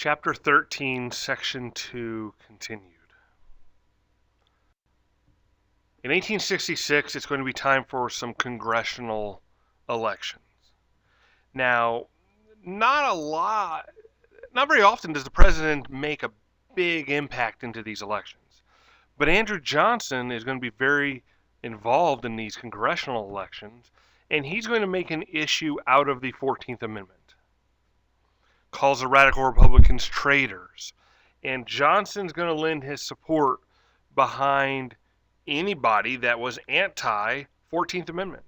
Chapter 13, Section 2 continued. In 1866, it's going to be time for some congressional elections. Now, not very often does the president make a big impact into these elections. But Andrew Johnson is going to be very involved in these congressional elections, and he's going to make an issue out of the 14th Amendment. Calls the radical Republicans traitors. And Johnson's going to lend his support behind anybody that was anti-14th Amendment.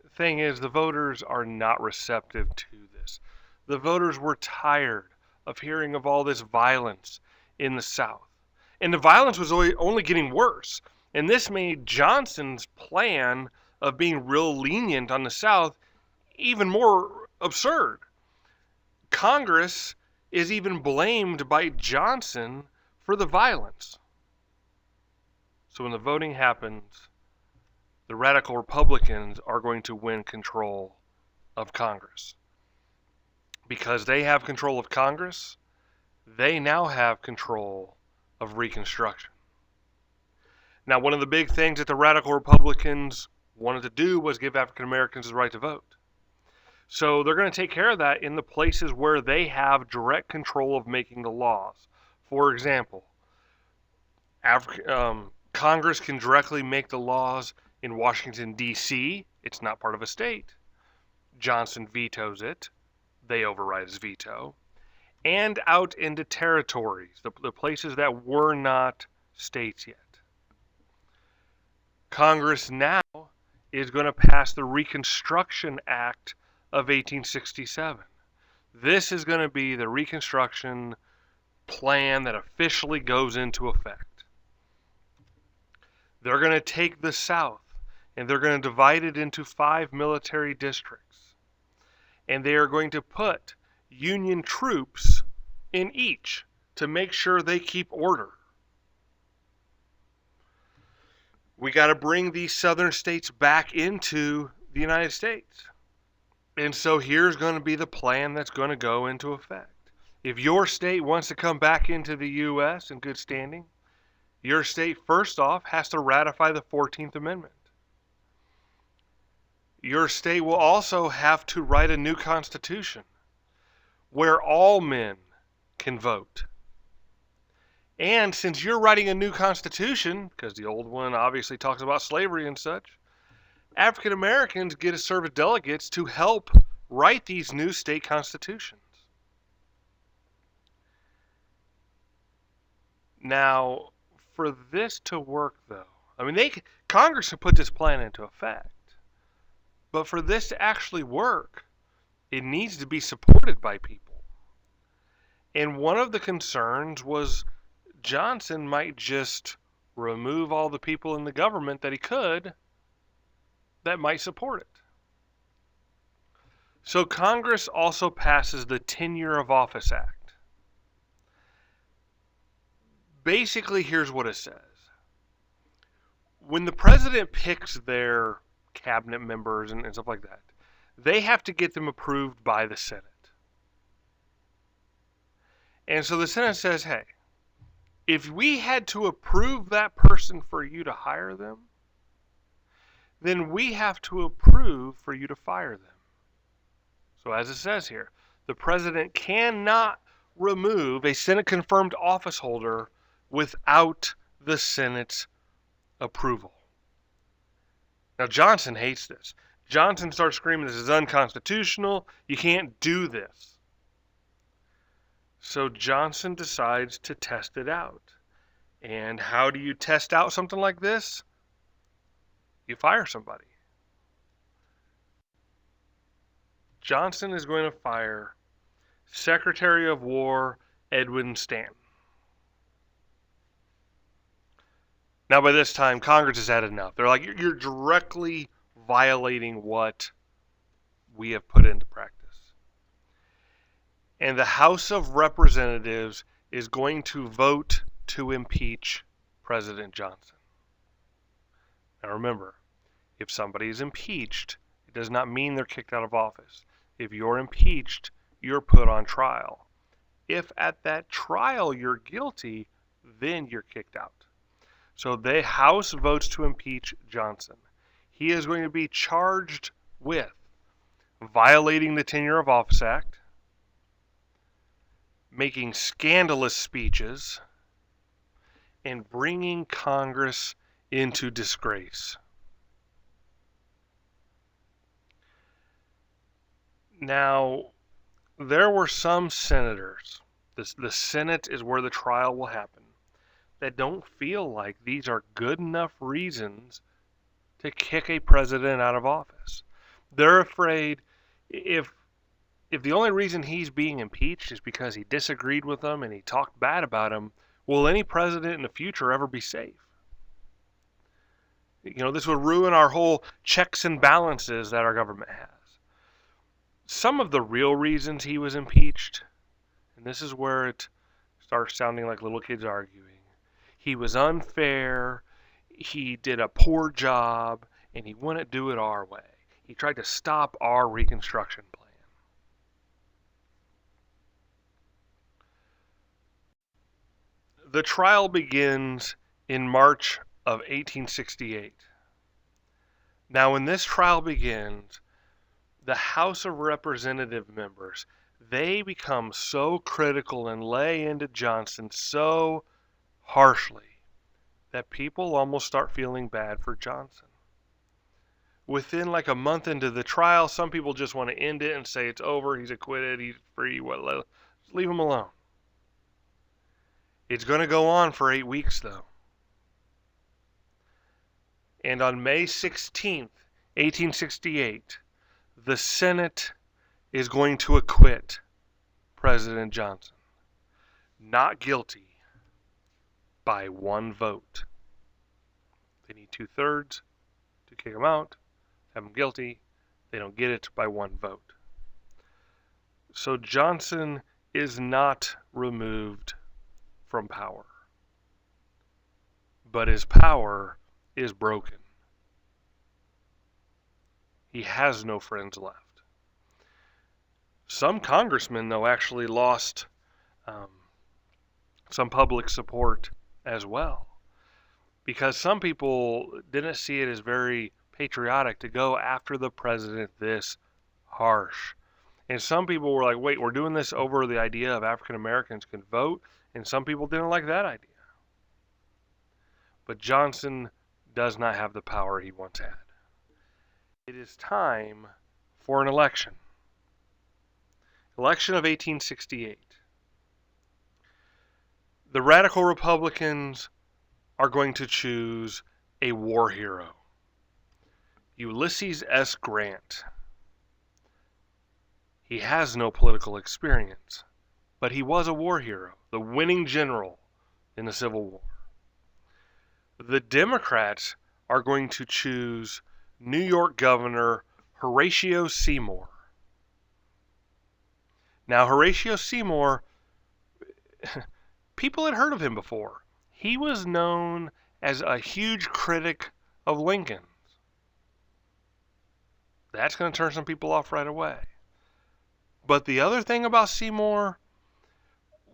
The thing is, the voters are not receptive to this. The voters were tired of hearing of all this violence in the South. And the violence was only getting worse. And this made Johnson's plan of being real lenient on the South even more absurd. Congress is even blamed by Johnson for the violence. So when the voting happens, the radical Republicans are going to win control of Congress. Because they have control of Congress, they now have control of Reconstruction. Now, one of the big things that the radical Republicans wanted to do was give African Americans the right to vote. So they're going to take care of that in the places where they have direct control of making the laws. For example, Congress can directly make the laws in Washington, D.C. It's not part of a state. Johnson vetoes it. They override his veto. And out into territories, the places that were not states yet. Congress now is going to pass the Reconstruction Act of 1867. This is going to be the Reconstruction plan that officially goes into effect. They're going to take the South and they're going to divide it into 5 military districts. And they are going to put Union troops in each to make sure they keep order. We got to bring these southern states back into the United States. And so here's going to be the plan that's going to go into effect. If your state wants to come back into the U.S. in good standing, your state first off has to ratify the 14th Amendment. Your state will also have to write a new constitution where all men can vote. And since you're writing a new constitution, because the old one obviously talks about slavery and such, African Americans get to serve as delegates to help write these new state constitutions. Now, for this to work, though, Congress can put this plan into effect. But for this to actually work, it needs to be supported by people. And one of the concerns was Johnson might just remove all the people in the government that he could that might support it. So Congress also passes the Tenure of Office Act. Basically, here's what it says. When the president picks their cabinet members and stuff like that, they have to get them approved by the Senate. And so the Senate says, hey, if we had to approve that person for you to hire them, then we have to approve for you to fire them. So as it says here, the president cannot remove a Senate-confirmed office holder without the Senate's approval. Now, Johnson hates this. Johnson starts screaming, this is unconstitutional. You can't do this. So Johnson decides to test it out. And how do you test out something like this? You fire somebody. Johnson is going to fire Secretary of War Edwin Stanton. Now, by this time, Congress has had enough. They're like, you're directly violating what we have put into practice. And the House of Representatives is going to vote to impeach President Johnson. Now remember, if somebody is impeached, it does not mean they're kicked out of office. If you're impeached, you're put on trial. If at that trial you're guilty, then you're kicked out. So the House votes to impeach Johnson. He is going to be charged with violating the Tenure of Office Act, making scandalous speeches, and bringing Congress into disgrace. Now, there were some senators, the Senate is where the trial will happen, that don't feel like these are good enough reasons to kick a president out of office. They're afraid if the only reason he's being impeached is because he disagreed with them and he talked bad about him, will any president in the future ever be safe? This would ruin our whole checks and balances that our government has. Some of the real reasons he was impeached, and this is where it starts sounding like little kids arguing. He was unfair, he did a poor job, and he wouldn't do it our way. He tried to stop our Reconstruction plan. The trial begins in March of 1868. Now, when this trial begins, the House of Representative members, they become so critical and lay into Johnson so harshly that people almost start feeling bad for Johnson. Within like a month into the trial, some people just want to end it and say it's over, he's acquitted, he's free, just leave him alone. It's going to go on for 8 weeks, though. And on May 16th, 1868, the Senate is going to acquit President Johnson. Not guilty by 1 vote. They need 2/3 to kick him out, have him guilty. They don't get it by 1 vote. So Johnson is not removed from power, but his power is broken. He has no friends left. Some congressmen, though, actually lost some public support as well, because some people didn't see it as very patriotic to go after the president this harsh. And some people were like, wait, we're doing this over the idea of African Americans can vote, and some people didn't like that idea. But Johnson does not have the power he once had. It is time for an election. Election of 1868. The radical Republicans are going to choose a war hero, Ulysses S. Grant. He has no political experience, but he was a war hero, the winning general in the Civil War. The Democrats are going to choose New York Governor Horatio Seymour. Now, Horatio Seymour, people had heard of him before. He was known as a huge critic of Lincoln's. That's going to turn some people off right away. But the other thing about Seymour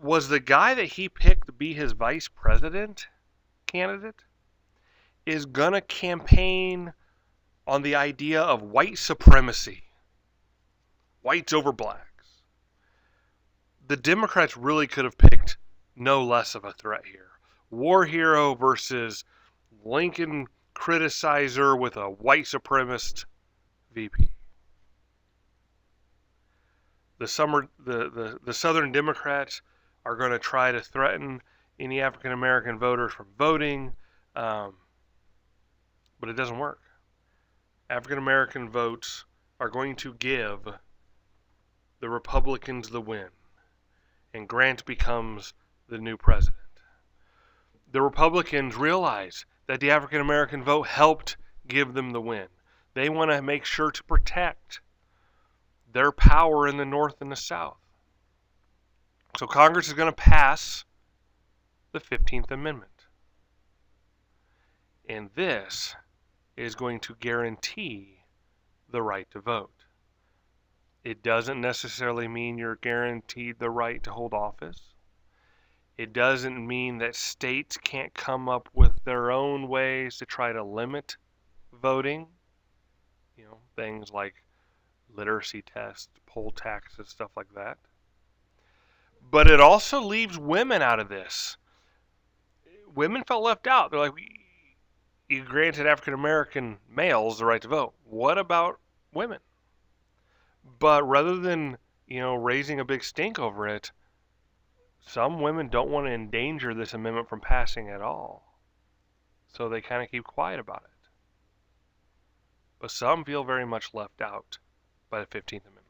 was the guy that he picked to be his vice president candidate is going to campaign on the idea of white supremacy. Whites over blacks. The Democrats really could have picked no less of a threat here. War hero versus Lincoln criticizer with a white supremacist VP. The Southern Democrats are going to try to threaten any African American voters from voting, but it doesn't work. African American votes are going to give the Republicans the win, and Grant becomes the new president. The Republicans realize that the African American vote helped give them the win. They want to make sure to protect their power in the North and the South. So Congress is going to pass the 15th Amendment. And this is going to guarantee the right to vote. It doesn't necessarily mean you're guaranteed the right to hold office. It doesn't mean that states can't come up with their own ways to try to limit voting. Things like literacy tests, poll taxes, stuff like that. But it also leaves women out of this. Women felt left out. They're like, you granted African American males the right to vote. What about women? But rather than, raising a big stink over it, some women don't want to endanger this amendment from passing at all. So they kind of keep quiet about it. But some feel very much left out by the 15th Amendment.